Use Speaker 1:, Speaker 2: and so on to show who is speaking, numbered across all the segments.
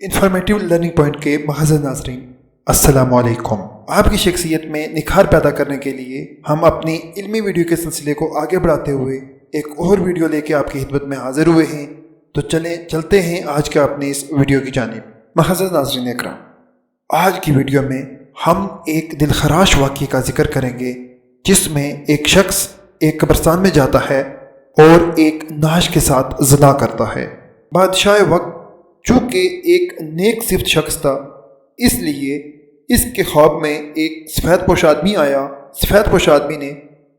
Speaker 1: Informative learning point کے معزز ناظرین السلام علیکم۔ آپ کی شخصیت میں نکھار پیدا کرنے کے لیے ہم اپنی علمی ویڈیو کے سلسلے کو آگے بڑھاتے ہوئے ایک اور ویڈیو لے کے آپ کی خدمت میں حاضر ہوئے ہیں، تو چلتے ہیں آج کا اپنی اس ویڈیو کی جانب۔ معزز ناظرین اکرام، آج کی ویڈیو میں ہم ایک دلخراش واقعے کا ذکر کریں گے جس میں ایک شخص ایک قبرستان میں جاتا ہے اور ایک نعش کے ساتھ زنا کرتا ہے۔ بادشاہ وقت چونکہ ایک نیک صفت شخص تھا، اس لیے اس کے خواب میں ایک سفید پوش آدمی آیا۔ سفید پوش آدمی نے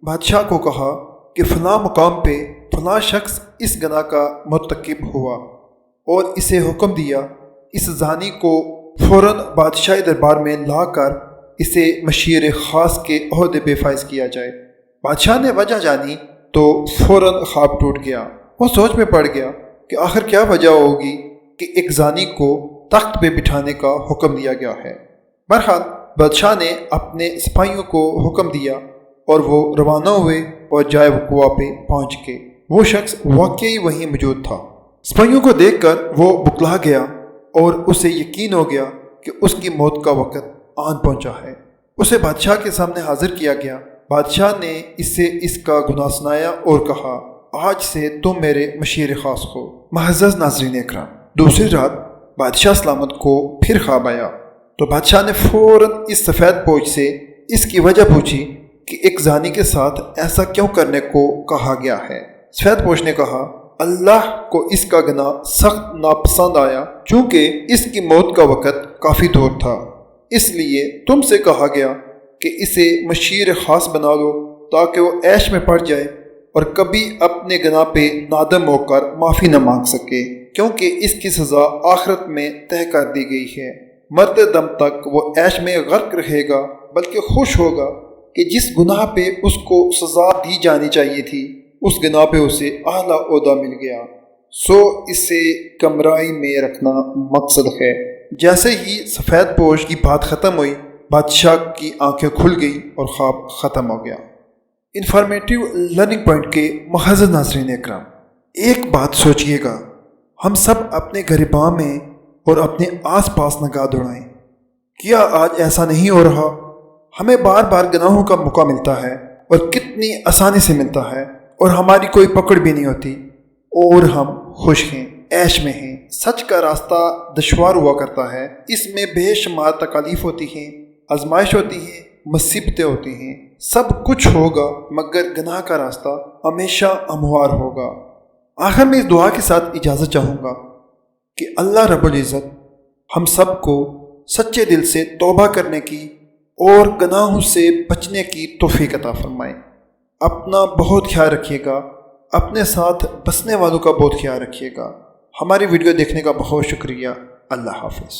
Speaker 1: بادشاہ کو کہا کہ فلاں مقام پہ فلاں شخص اس گناہ کا مرتکب ہوا، اور اسے حکم دیا اس زانی کو فوراً بادشاہی دربار میں لا کر اسے مشیر خاص کے عہدے پہ فائز کیا جائے۔ بادشاہ نے وجہ جانی تو فوراً خواب ٹوٹ گیا۔ وہ سوچ میں پڑ گیا کہ آخر کیا وجہ ہوگی کہ ایک زانی کو تخت پہ بٹھانے کا حکم دیا گیا ہے۔ بہرحال بادشاہ نے اپنے سپاہیوں کو حکم دیا اور وہ روانہ ہوئے اور جائے وقوع پہ پہنچ گئے۔ وہ شخص واقعی وہیں موجود تھا۔ سپاہیوں کو دیکھ کر وہ بکلا گیا اور اسے یقین ہو گیا کہ اس کی موت کا وقت آن پہنچا ہے۔ اسے بادشاہ کے سامنے حاضر کیا گیا۔ بادشاہ نے اسے اس کا گناہ سنایا اور کہا، آج سے تم میرے مشیر خاص ہو۔ معزز ناظرین اکرام، دوسری رات بادشاہ سلامت کو پھر خواب آیا تو بادشاہ نے فوراً اس سفید پوش سے اس کی وجہ پوچھی کہ ایک زانی کے ساتھ ایسا کیوں کرنے کو کہا گیا ہے۔ سفید پوش نے کہا، اللہ کو اس کا گناہ سخت ناپسند آیا، چونکہ اس کی موت کا وقت کافی دور تھا، اس لیے تم سے کہا گیا کہ اسے مشیر خاص بنا لو تاکہ وہ عیش میں پڑ جائے اور کبھی اپنے گناہ پہ نادم ہو کر معافی نہ مانگ سکے، کیونکہ اس کی سزا آخرت میں طے کر دی گئی ہے۔ مرتے دم تک وہ عیش میں غرق رہے گا، بلکہ خوش ہوگا کہ جس گناہ پہ اس کو سزا دی جانی چاہیے تھی، اس گناہ پہ اسے اعلیٰ عہدہ مل گیا۔ سو اسے کمرائی میں رکھنا مقصد ہے۔ جیسے ہی سفید پوش کی بات ختم ہوئی، بادشاہ کی آنکھیں کھل گئی اور خواب ختم ہو گیا۔ انفارمیٹیو لرننگ پوائنٹ کے معزز ناظرین اکرام، ایک بات سوچئے گا، ہم سب اپنے گریباں میں اور اپنے آس پاس نگاہ دوڑائیں۔ کیا آج ایسا نہیں ہو رہا؟ ہمیں بار بار گناہوں کا موقع ملتا ہے اور کتنی آسانی سے ملتا ہے، اور ہماری کوئی پکڑ بھی نہیں ہوتی، اور ہم خوش ہیں، عیش میں ہیں۔ سچ کا راستہ دشوار ہوا کرتا ہے، اس میں بے شمار تکالیف ہوتی ہیں، آزمائش ہوتی ہے، مصیبتیں ہوتی ہیں، سب کچھ ہوگا، مگر گناہ کا راستہ ہمیشہ ہموار ہوگا۔ آخر میں اس دعا کے ساتھ اجازت چاہوں گا کہ اللہ رب العزت ہم سب کو سچے دل سے توبہ کرنے کی اور گناہوں سے بچنے کی توفیق عطا فرمائے۔ اپنا بہت خیال رکھیے گا، اپنے ساتھ بسنے والوں کا بہت خیال رکھیے گا۔ ہماری ویڈیو دیکھنے کا بہت شکریہ۔ اللہ حافظ۔